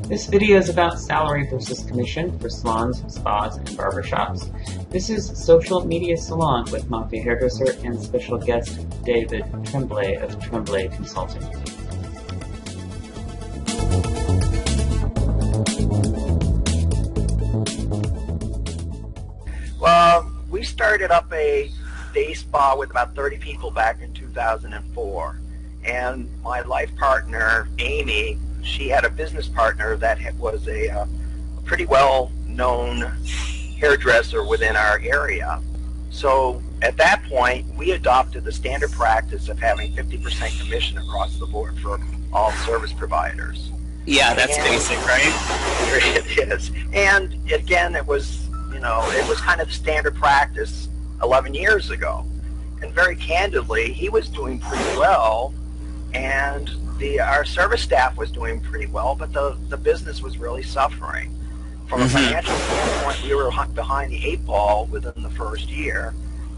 This video is about salary versus commission for salons, spas, and barbershops. This is Social Media Salon with Mafia Hairdresser and special guest David Tremblay of Tremblay Consulting. Well, we started up a day spa with about 30 people back in 2004. And my life partner, Amy, she had a business partner that was a pretty well-known hairdresser within our area. So at that point, we adopted the standard practice of having 50% commission across the board for all service providers. Yeah, that's basic, right? It is. And again, it was, it was kind of standard practice 11 years ago. And very candidly, he was doing pretty well, and our service staff was doing pretty well, but the business was really suffering. From a financial standpoint, we were behind the 8 ball within the first year,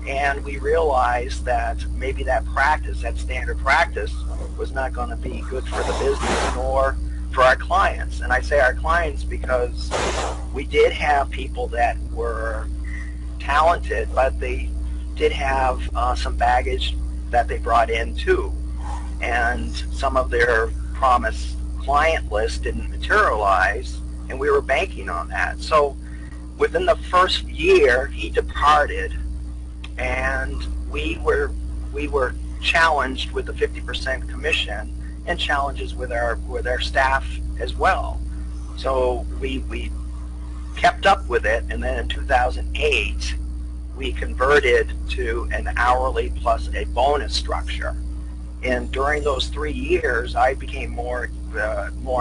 and we realized that maybe that practice, that standard practice, was not going to be good for the business nor for our clients. And I say our clients because we did have people that were talented, but they did have some baggage that they brought in too. And some of their promised client list didn't materialize, and we were banking on that. So within the first year, he departed, and we were challenged with the 50% commission and challenges with our staff as well. So we kept up with it, and then in 2008, we converted to an hourly plus a bonus structure. And during those 3 years, I became more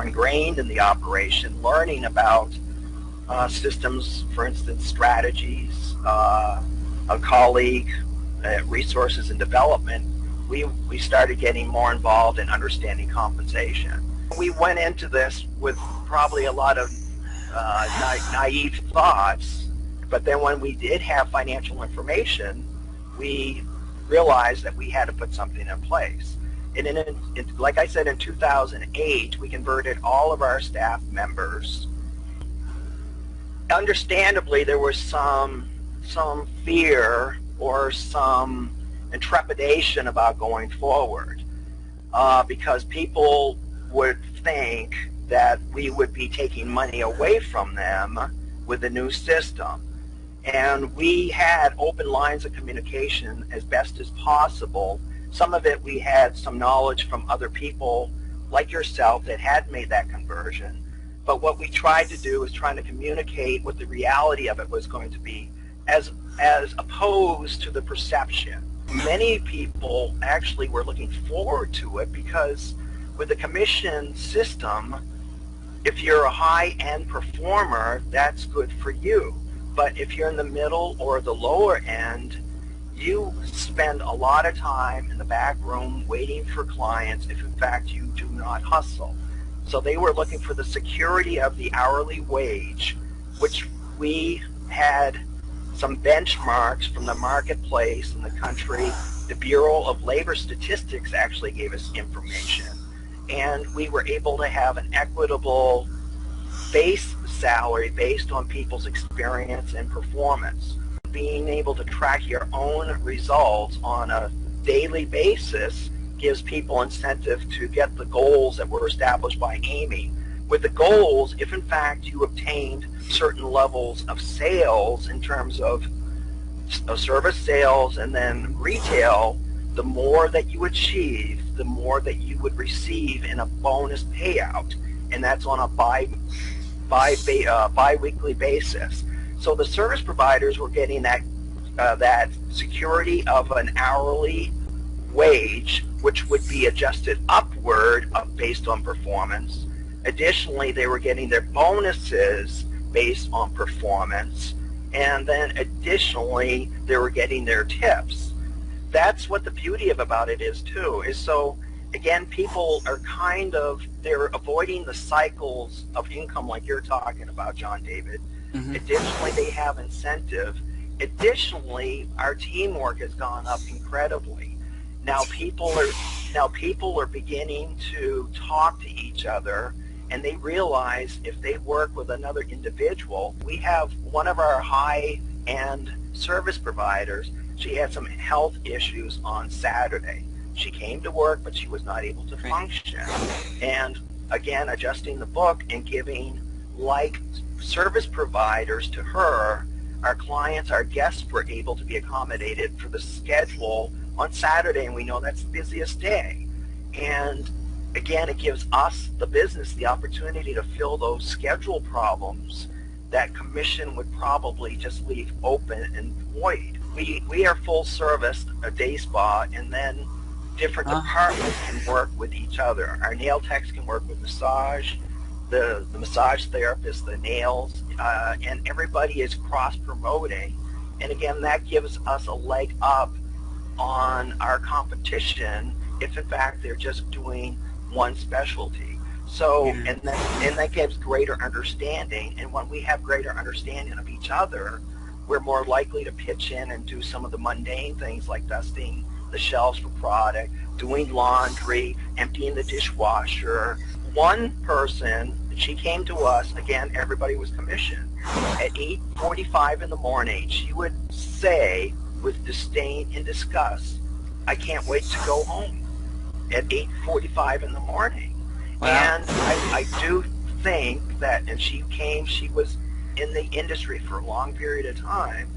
ingrained in the operation, learning about systems, for instance, strategies, a colleague, resources and development. We started getting more involved in understanding compensation. We went into this with probably a lot of naive thoughts, but then when we did have financial information, we realized that we had to put something in place. And like I said, in 2008, we converted all of our staff members. Understandably, there was some fear or some intrepidation about going forward because people would think that we would be taking money away from them with the new system. And we had open lines of communication as best as possible. Some of it we had some knowledge from other people like yourself that had made that conversion. But what we tried to do is trying to communicate what the reality of it was going to be as opposed to the perception. Many people actually were looking forward to it because with the commission system, if you're a high-end performer, that's good for you. But if you're in the middle or the lower end, you spend a lot of time in the back room waiting for clients if in fact you do not hustle. So they were looking for the security of the hourly wage, which we had some benchmarks from the marketplace in the country. The Bureau of Labor Statistics actually gave us information, and we were able to have an equitable base salary based on people's experience and performance. Being able to track your own results on a daily basis gives people incentive to get the goals that were established by Amy. With the goals, if in fact you obtained certain levels of sales in terms of service sales and then retail, the more that you achieve, the more that you would receive in a bonus payout, and that's on a bi-weekly basis. So the service providers were getting that security of an hourly wage, which would be adjusted upward based on performance. Additionally, they were getting their bonuses based on performance, and then additionally, they were getting their tips. That's what the beauty about it is too, is so again, people are they're avoiding the cycles of income like you're talking about, Jon-David. Additionally, they have incentive. Additionally, our teamwork has gone up incredibly. Now people are beginning to talk to each other and they realize if they work with another individual, we have one of our high-end service providers, she had some health issues on Saturday. She came to work, but she was not able to function. And again, adjusting the book and giving like service providers to her, our clients, our guests were able to be accommodated for the schedule on Saturday, and we know that's the busiest day. And again, it gives us, the business, the opportunity to fill those schedule problems that commission would probably just leave open and void. We are full service, a day spa, and then different departments can work with each other. Our nail techs can work with massage, the massage therapist, the nails, and everybody is cross-promoting. And again, that gives us a leg up on our competition if in fact they're just doing one specialty. So, and that gives greater understanding. And when we have greater understanding of each other, we're more likely to pitch in and do some of the mundane things like dusting the shelves for product, doing laundry, emptying the dishwasher. One person, she came to us, again, everybody was commissioned. At 8:45 in the morning, she would say with disdain and disgust, "I can't wait to go home," at 8:45 in the morning. Wow. And I do think that, and she was in the industry for a long period of time,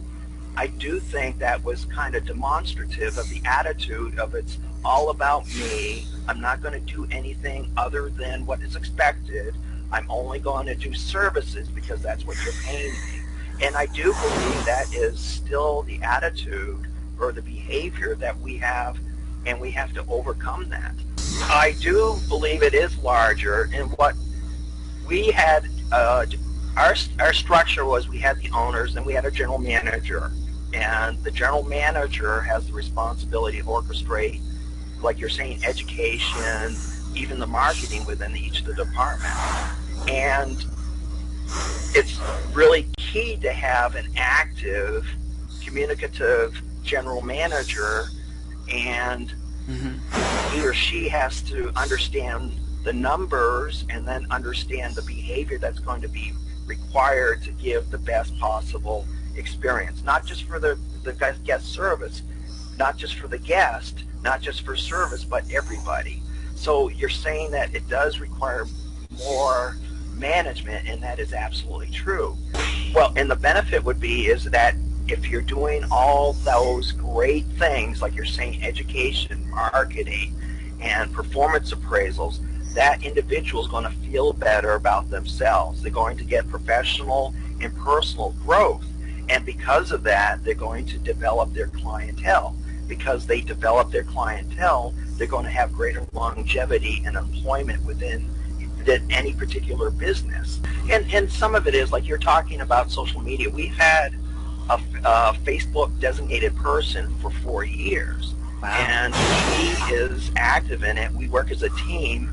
I do think that was kind of demonstrative of the attitude of it's all about me. I'm not going to do anything other than what is expected. I'm only going to do services because that's what you're paying me. And I do believe that is still the attitude or the behavior that we have, and we have to overcome that. I do believe it is larger, and what we had, our structure was we had the owners and we had a general manager, and the general manager has the responsibility to orchestrate, like you're saying, education, even the marketing within each of the departments. And it's really key to have an active, communicative general manager, and he or she has to understand the numbers and then understand the behavior that's going to be required to give the best possible experience, not just for the guest service, not just for the guest, not just for service, but everybody. So you're saying that it does require more management, and that is absolutely true. Well, and the benefit would be is that if you're doing all those great things, like you're saying, education, marketing, and performance appraisals, that individual is going to feel better about themselves. They're going to get professional and personal growth. And because of that, they're going to develop their clientele. Because they develop their clientele, they're going to have greater longevity and employment within any particular business. And some of it is, like you're talking about social media. We've had a Facebook designated person for 4 years. Wow. And he is active in it. We work as a team,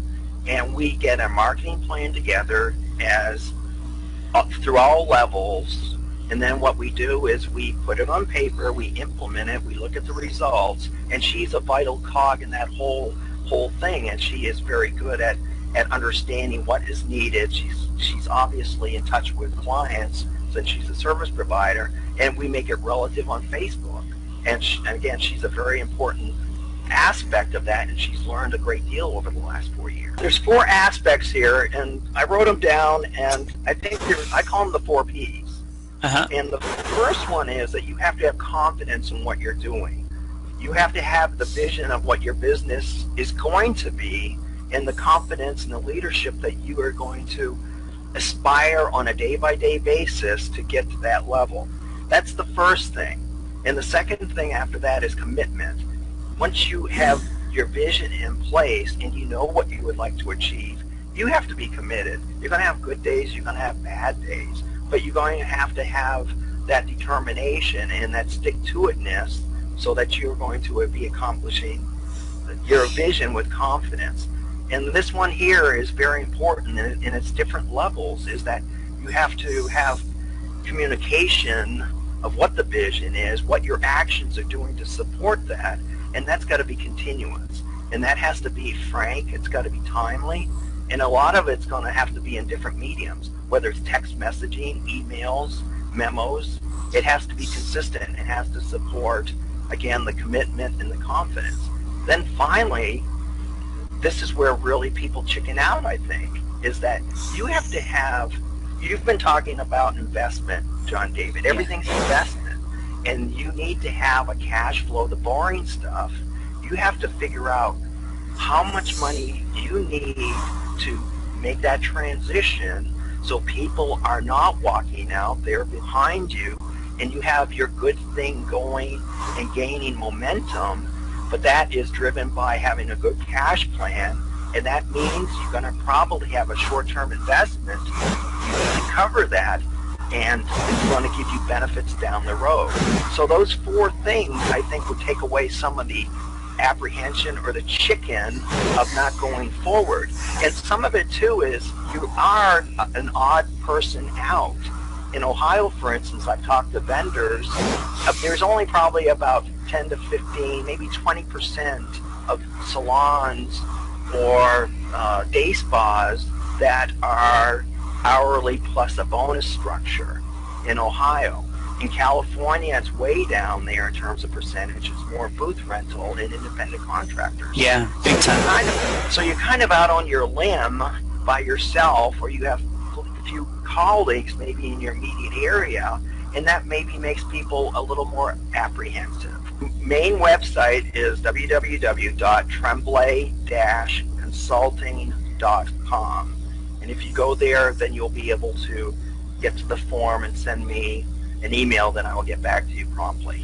and we get a marketing plan together as through all levels. And then what we do is we put it on paper, we implement it, we look at the results, and she's a vital cog in that whole thing, and she is very good at understanding what is needed. She's obviously in touch with clients since she's a service provider, and we make it relative on Facebook. And again, she's a very important aspect of that, and she's learned a great deal over the last 4 years. There's 4 aspects here, and I wrote them down, and I think I call them the 4 Ps. And the first one is that you have to have confidence in what you're doing. You have to have the vision of what your business is going to be, and the confidence and the leadership that you are going to aspire on a day-by-day basis to get to that level. That's the first thing. And the second thing after that is commitment. Once you have your vision in place and you know what you would like to achieve, you have to be committed. You're going to have good days, you're going to have bad days, but you're going to have that determination and that stick-to-itness so that you're going to be accomplishing your vision with confidence. And this one here is very important in its different levels, is that you have to have communication of what the vision is, what your actions are doing to support that, and that's got to be continuous. And that has to be frank, it's got to be timely, And a lot of it's going to have to be in different mediums, whether it's text messaging, emails, memos. It has to be consistent. It has to support, again, the commitment and the confidence. Then finally, this is where really people chicken out, I think, is that you have to have, you've been talking about investment, Jon-David. Everything's investment. And you need to have a cash flow, the boring stuff. You have to figure out how much money you need to make that transition so people are not walking out there behind you and you have your good thing going and gaining momentum. But that is driven by having a good cash plan, and that means you're going to probably have a short-term investment. You need to cover that, and it's going to give you benefits down the road. So those four things, I think, would take away some of the apprehension or the chicken of not going forward. And some of it, too, is you are an odd person out. In Ohio, for instance, I've talked to vendors. There's only probably about 10 to 15, maybe 20% of salons or day spas that are hourly plus a bonus structure in Ohio. In California, it's way down there in terms of percentages, more booth rental and independent contractors. Yeah, big time. So you're kind of out on your limb by yourself, or you have a few colleagues maybe in your immediate area, and that maybe makes people a little more apprehensive. Main website is www.tremblay-consulting.com, and if you go there, then you'll be able to get to the form and send me an email, then I will get back to you promptly.